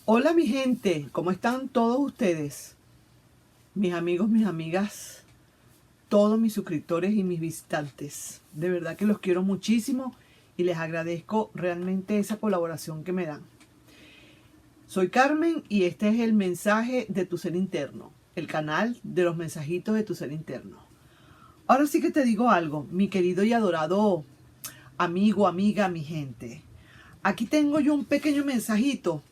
Hola mi gente, ¿cómo están todos ustedes? Mis amigos, mis amigas, todos mis suscriptores y mis visitantes. De verdad que los quiero muchísimo y les agradezco realmente esa colaboración que me dan. Soy Carmen y este es el mensaje de tu ser interno, el canal de los mensajitos de tu ser interno. Ahora sí que te digo algo, mi querido y adorado amigo, amiga, mi gente. Aquí tengo yo un pequeño mensajito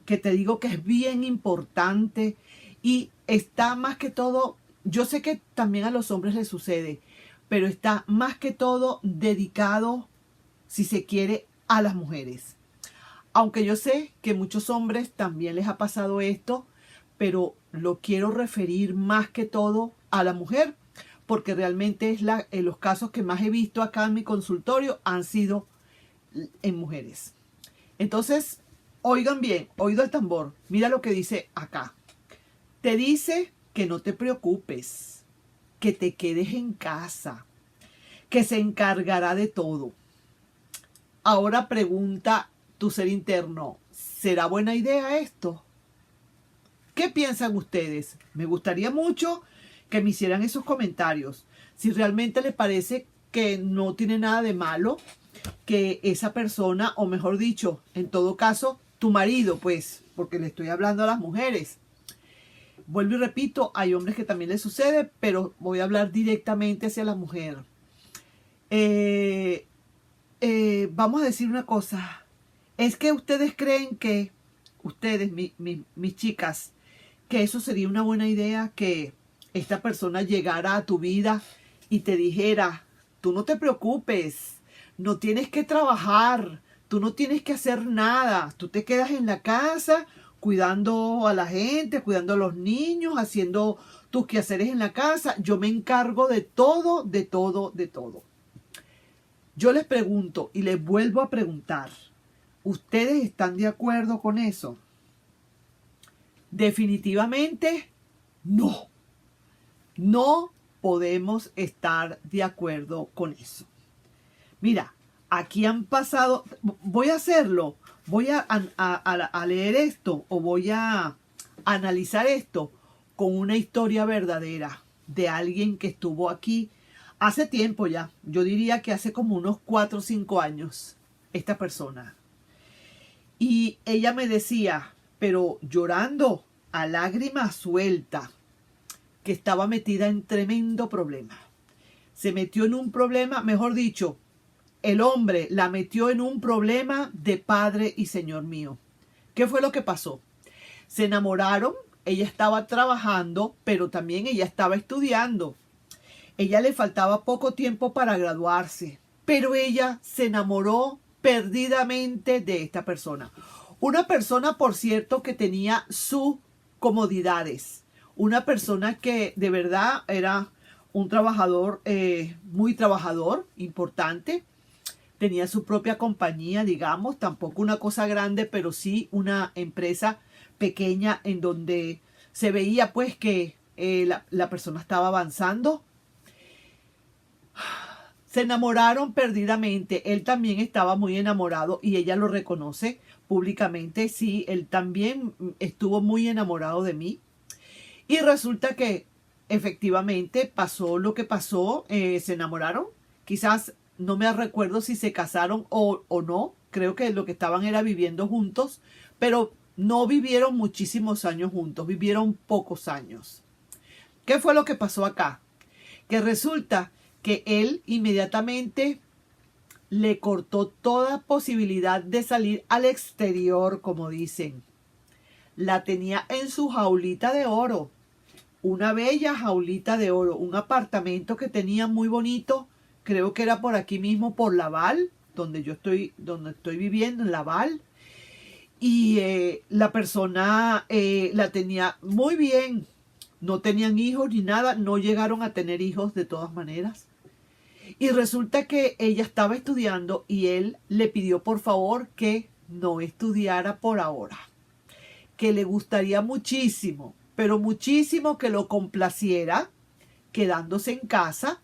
que te digo que es bien importante y está más que todo, yo sé que también a los hombres les sucede, pero está más que todo dedicado, si se quiere, a las mujeres. Aunque yo sé que muchos hombres también les ha pasado esto, pero lo quiero referir más que todo a la mujer, porque realmente es en los casos que más he visto acá en mi consultorio han sido en mujeres. Entonces, oigan bien, oído el tambor, mira lo que dice acá. Te dice que no te preocupes, que te quedes en casa, que se encargará de todo. Ahora pregunta tu ser interno, ¿será buena idea esto? ¿Qué piensan ustedes? Me gustaría mucho que me hicieran esos comentarios. Si realmente les parece que no tiene nada de malo, que esa persona, o mejor dicho, en todo caso, tu marido, pues, porque le estoy hablando a las mujeres. Vuelvo y repito, hay hombres que también les sucede, pero voy a hablar directamente hacia la mujer. Eh, Vamos a decir una cosa. Es que ustedes creen que, ustedes, mis chicas, que eso sería una buena idea, que esta persona llegara a tu vida y te dijera, tú no te preocupes, no tienes que trabajar, tú no tienes que hacer nada, tú te quedas en la casa cuidando a la gente, cuidando a los niños, haciendo tus quehaceres en la casa, yo me encargo de todo, de todo, de todo. Yo les pregunto y les vuelvo a preguntar, ¿ustedes están de acuerdo con eso? Definitivamente no. No podemos estar de acuerdo con eso. Mira, aquí han pasado, voy a hacerlo, voy a leer esto o voy a analizar esto con una historia verdadera de alguien que estuvo aquí hace tiempo ya. Yo diría que hace como unos 4 o 5 años, esta persona. Y ella me decía, pero llorando a lágrima suelta, que estaba metida en tremendo problema. Se metió en un problema, mejor dicho, el hombre la metió en un problema de padre y señor mío. ¿Qué fue lo que pasó? Se enamoraron, ella estaba trabajando, pero también ella estaba estudiando. Ella le faltaba poco tiempo para graduarse, pero ella se enamoró perdidamente de esta persona. Una persona, por cierto, que tenía sus comodidades. Una persona que de verdad era un trabajador, muy trabajador, importante. Tenía su propia compañía, digamos, tampoco una cosa grande, pero sí una empresa pequeña en donde se veía pues que la persona estaba avanzando. Se enamoraron perdidamente. Él también estaba muy enamorado y ella lo reconoce públicamente. Sí, él también estuvo muy enamorado de mí. Y resulta que efectivamente pasó lo que pasó. Se enamoraron. Quizás no me recuerdo si se casaron o no. Creo que lo que estaban era viviendo juntos. Pero no vivieron muchísimos años juntos. Vivieron pocos años. ¿Qué fue lo que pasó acá? Que resulta que él inmediatamente le cortó toda posibilidad de salir al exterior, como dicen. La tenía en su jaulita de oro, una bella jaulita de oro, un apartamento que tenía muy bonito, creo que era por aquí mismo, por Laval, donde estoy viviendo, en Laval. Y la persona la tenía muy bien, no tenían hijos ni nada, no llegaron a tener hijos de todas maneras. Y resulta que ella estaba estudiando y él le pidió por favor que no estudiara por ahora, que le gustaría muchísimo, pero muchísimo que lo complaciera, quedándose en casa,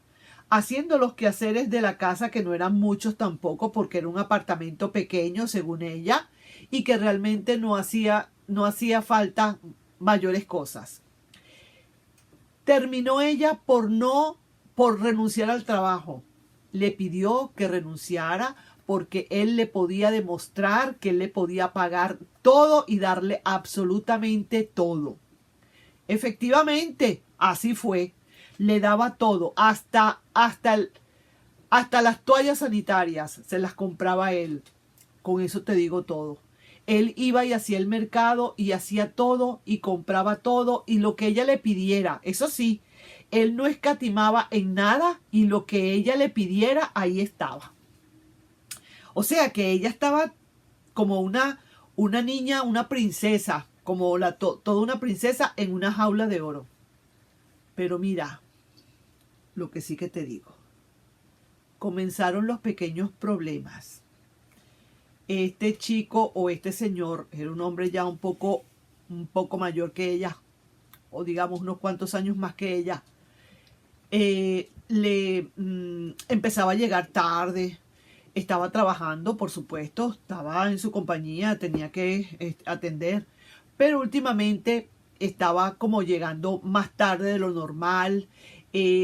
haciendo los quehaceres de la casa, que no eran muchos tampoco, porque era un apartamento pequeño según ella, y que realmente no hacía no hacía falta mayores cosas. Terminó ella por renunciar al trabajo. Le pidió que renunciara porque él le podía demostrar que él le podía pagar todo y darle absolutamente todo. Efectivamente, así fue. Le daba todo, hasta las toallas sanitarias se las compraba él. Con eso te digo todo. Él iba y hacía el mercado y hacía todo y compraba todo y lo que ella le pidiera. Eso sí, él no escatimaba en nada y lo que ella le pidiera, ahí estaba. O sea que ella estaba como una niña, una princesa, como toda una princesa en una jaula de oro. Pero mira, lo que sí que te digo. Comenzaron los pequeños problemas. Este chico o este señor era un hombre ya un poco mayor que ella, o digamos unos cuantos años más que ella. Empezaba a llegar tarde, estaba trabajando, por supuesto, estaba en su compañía, tenía que atender, pero últimamente estaba como llegando más tarde de lo normal,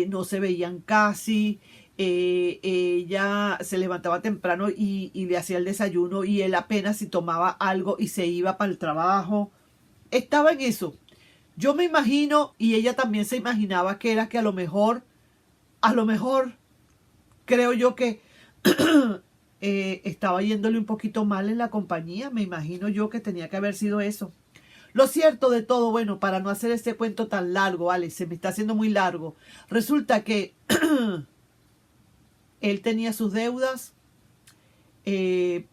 no se veían casi. Ella se levantaba temprano y le hacía el desayuno y él apenas si tomaba algo y se iba para el trabajo. Estaba en eso. Yo me imagino, y ella también se imaginaba que era que a lo mejor, creo yo que estaba yéndole un poquito mal en la compañía. Me imagino yo que tenía que haber sido eso. Lo cierto de todo, bueno, para no hacer este cuento tan largo, vale, se me está haciendo muy largo. Resulta que él tenía sus deudas,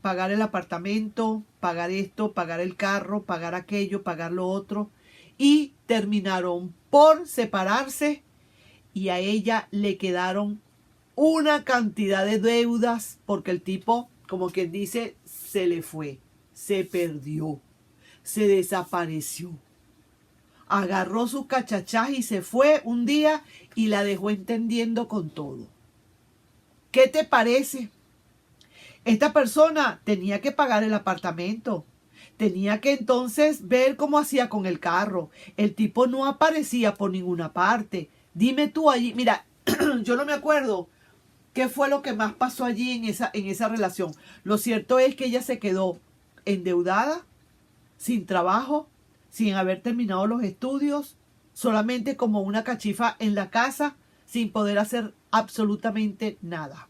pagar el apartamento, pagar esto, pagar el carro, pagar aquello, pagar lo otro. Y terminaron por separarse y a ella le quedaron una cantidad de deudas porque el tipo, como quien dice, se le fue, se perdió, se desapareció. Agarró sus cachachás y se fue un día y la dejó entendiendo con todo. ¿Qué te parece? Esta persona tenía que pagar el apartamento. Tenía que entonces ver cómo hacía con el carro. El tipo no aparecía por ninguna parte. Dime tú allí, mira, yo no me acuerdo qué fue lo que más pasó allí en esa relación. Lo cierto es que ella se quedó endeudada, sin trabajo, sin haber terminado los estudios, solamente como una cachifa en la casa, sin poder hacer absolutamente nada.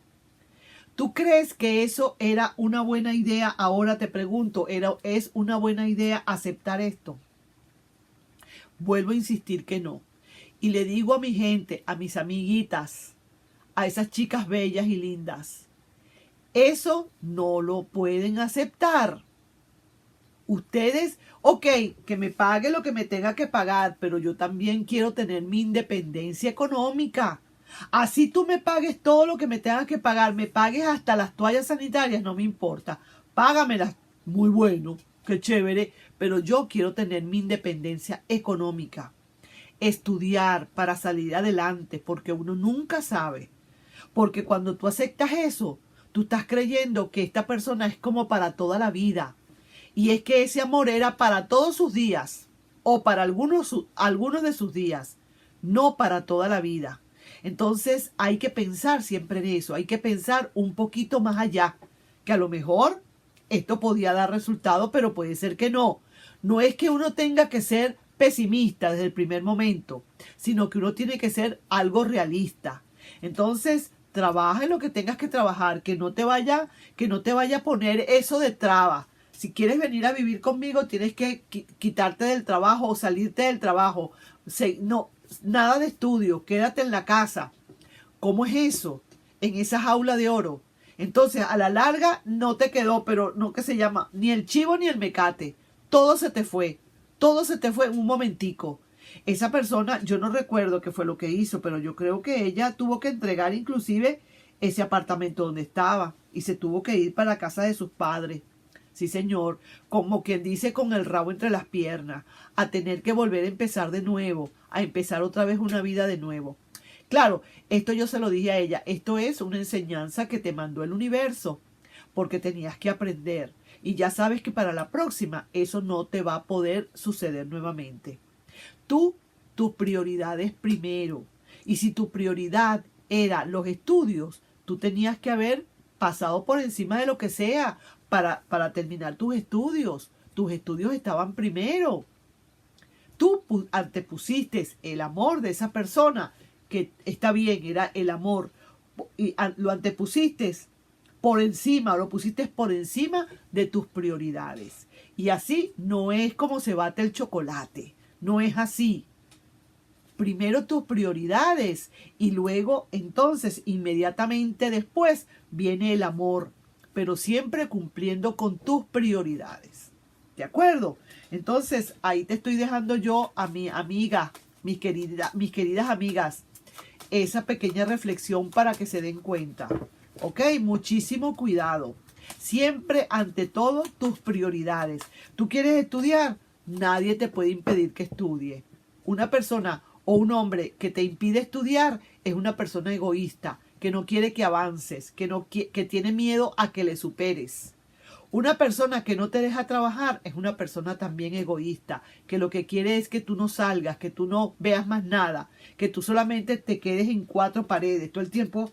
¿Tú crees que eso era una buena idea? Ahora te pregunto, ¿es una buena idea aceptar esto? Vuelvo a insistir que no. Y le digo a mi gente, a mis amiguitas, a esas chicas bellas y lindas, eso no lo pueden aceptar. Ustedes, ok, que me pague lo que me tenga que pagar, pero yo también quiero tener mi independencia económica. Así tú me pagues todo lo que me tengas que pagar, me pagues hasta las toallas sanitarias, no me importa. Págamelas, muy bueno, qué chévere, pero yo quiero tener mi independencia económica. Estudiar para salir adelante, porque uno nunca sabe. Porque cuando tú aceptas eso, tú estás creyendo que esta persona es como para toda la vida. Y es que ese amor era para todos sus días, o para algunos de sus días, no para toda la vida. Entonces hay que pensar siempre en eso, hay que pensar un poquito más allá, que a lo mejor esto podía dar resultado, pero puede ser que no. No es que uno tenga que ser pesimista desde el primer momento, sino que uno tiene que ser algo realista. Entonces, trabaja en lo que tengas que trabajar, que no te vaya a poner eso de traba. Si quieres venir a vivir conmigo, tienes que quitarte del trabajo o salirte del trabajo. No, nada de estudio, quédate en la casa. ¿Cómo es eso? En esa jaula de oro. Entonces, a la larga no te quedó, pero no que se llama ni el chivo ni el mecate. Todo se te fue. Todo se te fue en un momentico. Esa persona, yo no recuerdo qué fue lo que hizo, pero yo creo que ella tuvo que entregar inclusive ese apartamento donde estaba y se tuvo que ir para la casa de sus padres. Sí, señor, como quien dice, con el rabo entre las piernas, a tener que volver a empezar de nuevo, a empezar otra vez una vida de nuevo. Claro, esto yo se lo dije a ella, esto es una enseñanza que te mandó el universo, porque tenías que aprender y ya sabes que para la próxima eso no te va a poder suceder nuevamente. Tus prioridades primero. Y si tu prioridad era los estudios, tú tenías que haber pasado por encima de lo que sea para terminar tus estudios. Tus estudios estaban primero. Tú antepusiste el amor de esa persona, que está bien, era el amor, y lo antepusiste por encima, o lo pusiste por encima de tus prioridades. Y así no es como se bate el chocolate. No es así. Primero tus prioridades y luego entonces inmediatamente después viene el amor, pero siempre cumpliendo con tus prioridades. ¿De acuerdo? Entonces ahí te estoy dejando yo a mi amiga, mis queridas amigas, esa pequeña reflexión para que se den cuenta. ¿Ok? Muchísimo cuidado. Siempre ante todo tus prioridades. ¿Tú quieres estudiar? Nadie te puede impedir que estudie. Una persona o un hombre que te impide estudiar es una persona egoísta, que no quiere que avances, que tiene miedo a que le superes. Una persona que no te deja trabajar es una persona también egoísta, que lo que quiere es que tú no salgas, que tú no veas más nada, que tú solamente te quedes en 4 paredes, todo el tiempo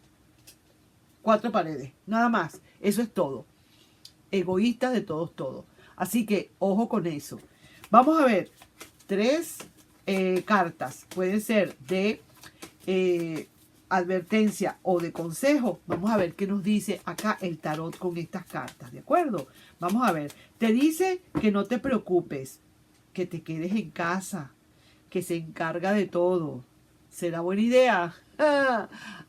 4 paredes, nada más. Eso es todo. Egoístas de todos. Así que ojo con eso. Vamos a ver 3 cartas. Pueden ser de advertencia o de consejo. Vamos a ver qué nos dice acá el tarot con estas cartas, ¿de acuerdo? Vamos a ver. Te dice que no te preocupes, que te quedes en casa, que se encarga de todo. ¿Será buena idea?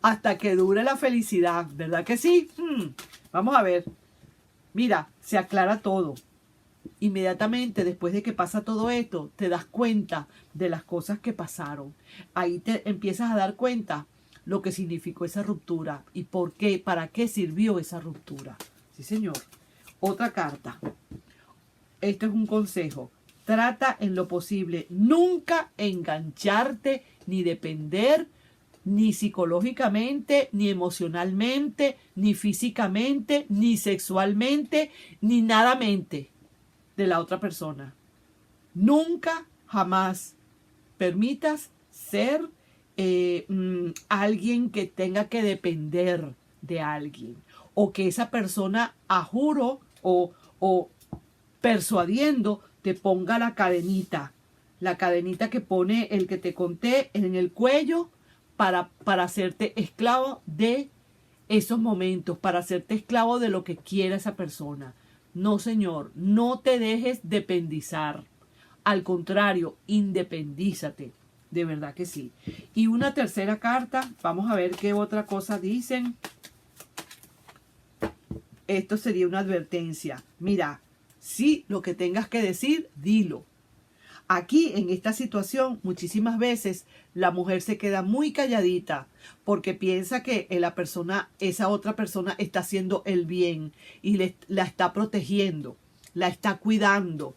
Hasta que dure la felicidad, ¿verdad que sí? Vamos a ver. Mira, se aclara todo. Inmediatamente después de que pasa todo esto, te das cuenta de las cosas que pasaron. Ahí te empiezas a dar cuenta lo que significó esa ruptura y por qué, para qué sirvió esa ruptura. Sí, señor. Otra carta. Esto es un consejo. Trata en lo posible nunca engancharte ni depender ni psicológicamente, ni emocionalmente, ni físicamente, ni sexualmente, ni nada mente de la otra persona. Nunca, jamás permitas ser alguien que tenga que depender de alguien, o que esa persona a juro o persuadiendo te ponga la cadenita que pone el que te conté en el cuello para hacerte esclavo de esos momentos, para hacerte esclavo de lo que quiera esa persona. No, señor, no te dejes dependizar. Al contrario, independízate. De verdad que sí. Y una tercera carta, vamos a ver qué otra cosa dicen. Esto sería una advertencia. Mira, sí, lo que tengas que decir, dilo. Aquí, en esta situación, muchísimas veces la mujer se queda muy calladita porque piensa que esa otra persona está haciendo el bien y la está protegiendo, la está cuidando.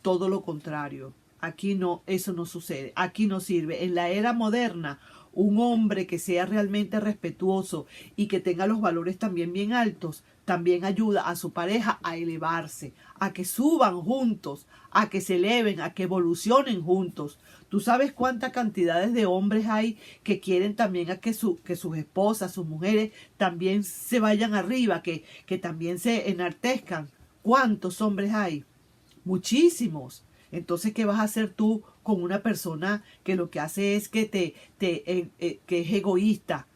Todo lo contrario. Aquí no, eso no sucede. Aquí no sirve. En la era moderna, un hombre que sea realmente respetuoso y que tenga los valores también bien altos, también ayuda a su pareja a elevarse, a que suban juntos, a que se eleven, a que evolucionen juntos. Tú sabes cuántas cantidades de hombres hay que quieren también a que sus esposas, sus mujeres también se vayan arriba, que también se enaltezcan. ¿Cuántos hombres hay? Muchísimos. Entonces, ¿qué vas a hacer tú con una persona que lo que hace es que que es egoísta,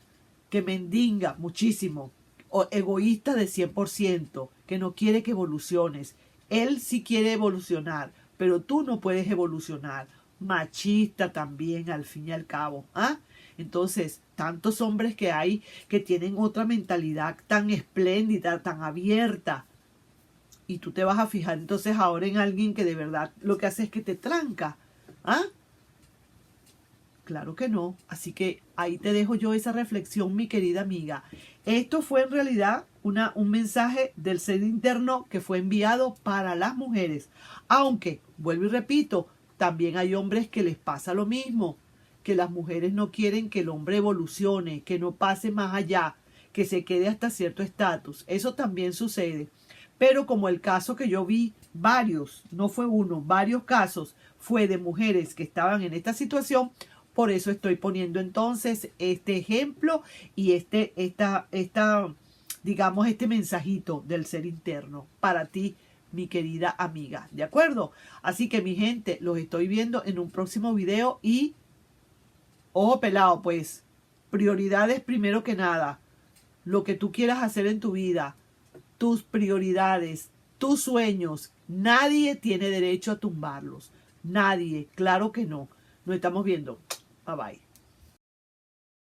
que mendiga muchísimo, o egoísta de 100%, que no quiere que evoluciones? Él sí quiere evolucionar, pero tú no puedes evolucionar. Machista también, al fin y al cabo. ¿Ah? Entonces, tantos hombres que hay que tienen otra mentalidad tan espléndida, tan abierta. Y tú te vas a fijar entonces ahora en alguien que de verdad lo que hace es que te tranca. ¿Ah? Claro que no. Así que ahí te dejo yo esa reflexión, mi querida amiga. Esto fue en realidad un mensaje del ser interno que fue enviado para las mujeres. Aunque, vuelvo y repito, también hay hombres que les pasa lo mismo. Que las mujeres no quieren que el hombre evolucione, que no pase más allá, que se quede hasta cierto estatus. Eso también sucede. Pero como el caso que yo vi, varios, no fue uno, varios casos, fue de mujeres que estaban en esta situación, por eso estoy poniendo entonces este ejemplo y digamos, este mensajito del ser interno para ti, mi querida amiga, ¿de acuerdo? Así que mi gente, los estoy viendo en un próximo video y ojo pelado, pues, prioridades primero que nada, lo que tú quieras hacer en tu vida, tus prioridades, tus sueños, nadie tiene derecho a tumbarlos, nadie, claro que no. Nos estamos viendo, bye bye.